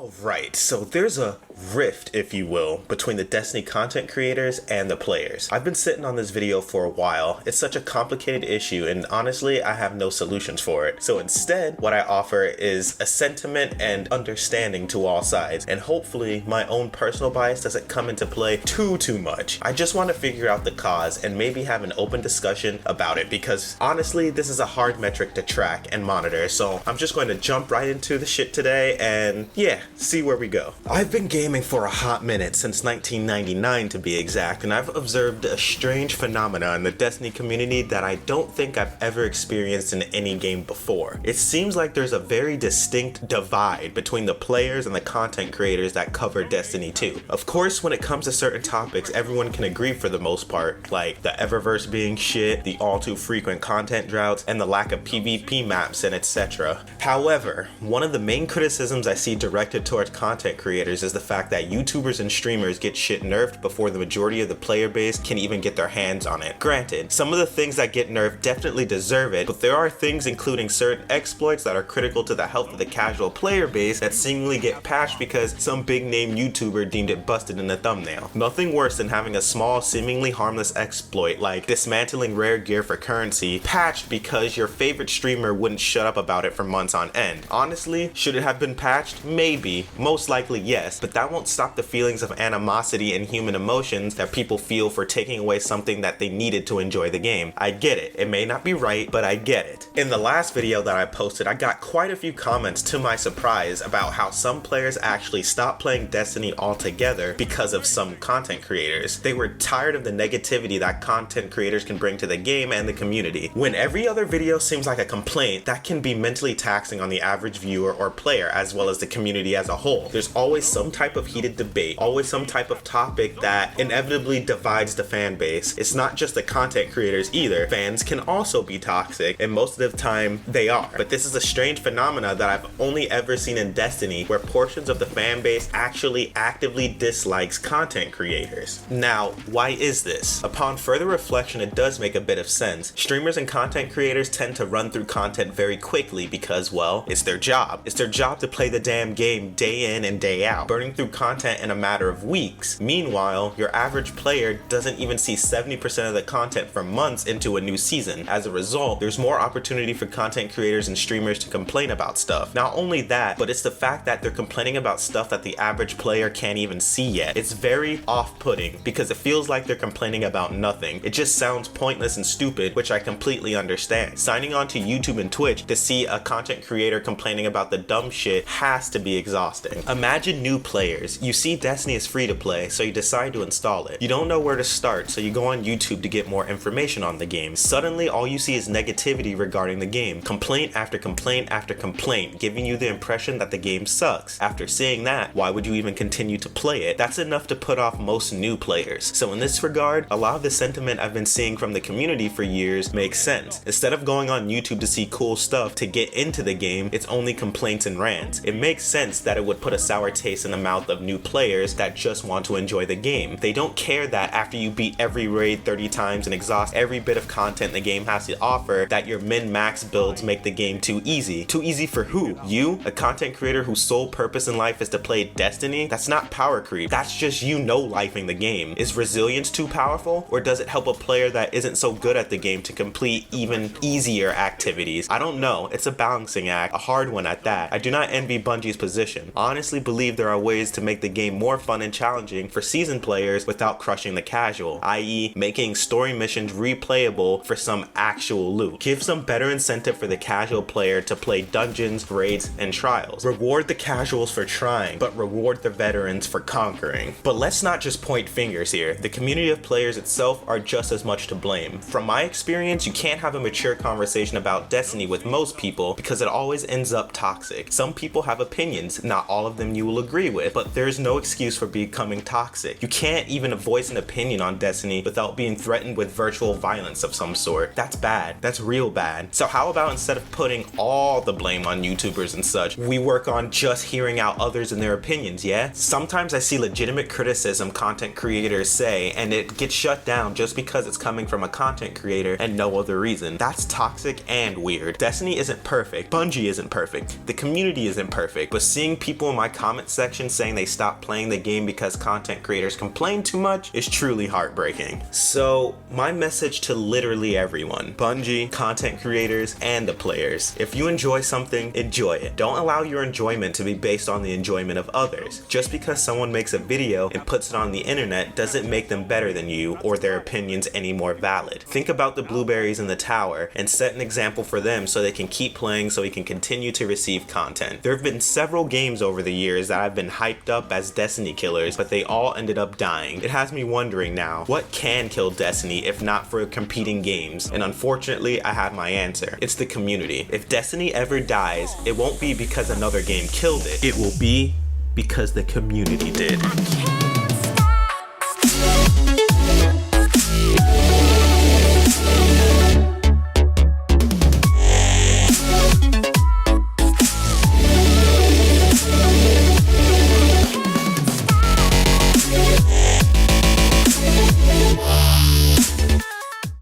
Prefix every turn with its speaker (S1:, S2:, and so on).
S1: Alright, so there's a rift, if you will, between the Destiny content creators and the players. I've been sitting on this video for a while. It's such a complicated issue and honestly, I have no solutions for it. So instead, what I offer is a sentiment and understanding to all sides, and hopefully my own personal bias doesn't come into play too much. I just want to figure out the cause and maybe have an open discussion about it because honestly, this is a hard metric to track and monitor, so I'm just going to jump right into the shit today and yeah, see where we go. I've been gaming for a hot minute, since 1999 to be exact, and I've observed a strange phenomena in the Destiny community that I don't think I've ever experienced in any game before. It seems like there's a very distinct divide between the players and the content creators that cover Destiny 2. Of course, when it comes to certain topics, everyone can agree for the most part, like the Eververse being shit, the all too frequent content droughts, and the lack of PvP maps and etc. However, one of the main criticisms I see directed towards content creators is the fact that YouTubers and streamers get shit nerfed before the majority of the player base can even get their hands on it. Granted, some of the things that get nerfed definitely deserve it, but there are things including certain exploits that are critical to the health of the casual player base that seemingly get patched because some big name YouTuber deemed it busted in the thumbnail. Nothing worse than having a small, seemingly harmless exploit like dismantling rare gear for currency patched because your favorite streamer wouldn't shut up about it for months on end. Honestly, should it have been patched? Maybe. Most likely yes, but that won't stop the feelings of animosity and human emotions that people feel for taking away something that they needed to enjoy the game. I get it. It may not be right, but I get it. In the last video that I posted, I got quite a few comments to my surprise about how some players actually stopped playing Destiny altogether because of some content creators. They were tired of the negativity that content creators can bring to the game and the community. When every other video seems like a complaint, that can be mentally taxing on the average viewer or player as well as the community as a whole. There's always some type of heated debate, always some type of topic that inevitably divides the fan base. It's not just the content creators either. Fans can also be toxic, and most of the time they are. But this is a strange phenomena that I've only ever seen in Destiny, where portions of the fan base actually actively dislikes content creators. Now, why is this? Upon further reflection, it does make a bit of sense. Streamers and content creators tend to run through content very quickly because, well, it's their job. It's their job to play the damn game day in and day out, burning through content in a matter of weeks. Meanwhile, your average player doesn't even see 70% of the content for months into a new season. As a result, there's more opportunity for content creators and streamers to complain about stuff. Not only that, but it's the fact that they're complaining about stuff that the average player can't even see yet. It's very off-putting because it feels like they're complaining about nothing. It just sounds pointless and stupid, which I completely understand. Signing on to YouTube and Twitch to see a content creator complaining about the dumb shit has to be exhausting. Imagine new players. You see Destiny is free to play, so you decide to install it. You don't know where to start, so you go on YouTube to get more information on the game. Suddenly, all you see is negativity regarding the game. Complaint after complaint after complaint, giving you the impression that the game sucks. After seeing that, why would you even continue to play it? That's enough to put off most new players. So in this regard, a lot of the sentiment I've been seeing from the community for years makes sense. Instead of going on YouTube to see cool stuff to get into the game, it's only complaints and rants. It makes sense that it would put a sour taste in the mouth of new players that just want to enjoy the game. They don't care that after you beat every raid 30 times and exhaust every bit of content the game has to offer, that your min-max builds make the game too easy. Too easy for who? You? A content creator whose sole purpose in life is to play Destiny? That's not power creep. That's just you no-lifing the game. Is resilience too powerful? Or does it help a player that isn't so good at the game to complete even easier activities? I don't know. It's a balancing act, a hard one at that. I do not envy Bungie's position. I honestly believe there are ways to make the game more fun and challenging for seasoned players without crushing the casual, i.e. making story missions replayable for some actual loot. Give some better incentive for the casual player to play dungeons, raids, and trials. Reward the casuals for trying, but reward the veterans for conquering. But let's not just point fingers here. The community of players itself are just as much to blame. From my experience, you can't have a mature conversation about Destiny with most people because it always ends up toxic. Some people have opinions, not all of them you will agree with, but there's no excuse for becoming toxic. You can't even voice an opinion on Destiny without being threatened with virtual violence of some sort. That's bad. That's real bad. So how about instead of putting all the blame on YouTubers and such, we work on just hearing out others and their opinions, yeah? Sometimes I see legitimate criticism content creators say, and it gets shut down just because it's coming from a content creator and no other reason. That's toxic and weird. Destiny isn't perfect. Bungie isn't perfect. The community isn't perfect. But seeing Seeing people in my comment section saying they stopped playing the game because content creators complain too much is truly heartbreaking. So my message to literally everyone, Bungie, content creators, and the players: if you enjoy something, enjoy it. Don't allow your enjoyment to be based on the enjoyment of others. Just because someone makes a video and puts it on the internet doesn't make them better than you or their opinions any more valid. Think about the blueberries in the tower and set an example for them so they can keep playing, so we can continue to receive content. There have been several games over the years that have been hyped up as Destiny killers, but they all ended up dying. It has me wondering now, what can kill Destiny if not for competing games? And unfortunately, I have my answer. It's the community. If Destiny ever dies, it won't be because another game killed it. It will be because the community did.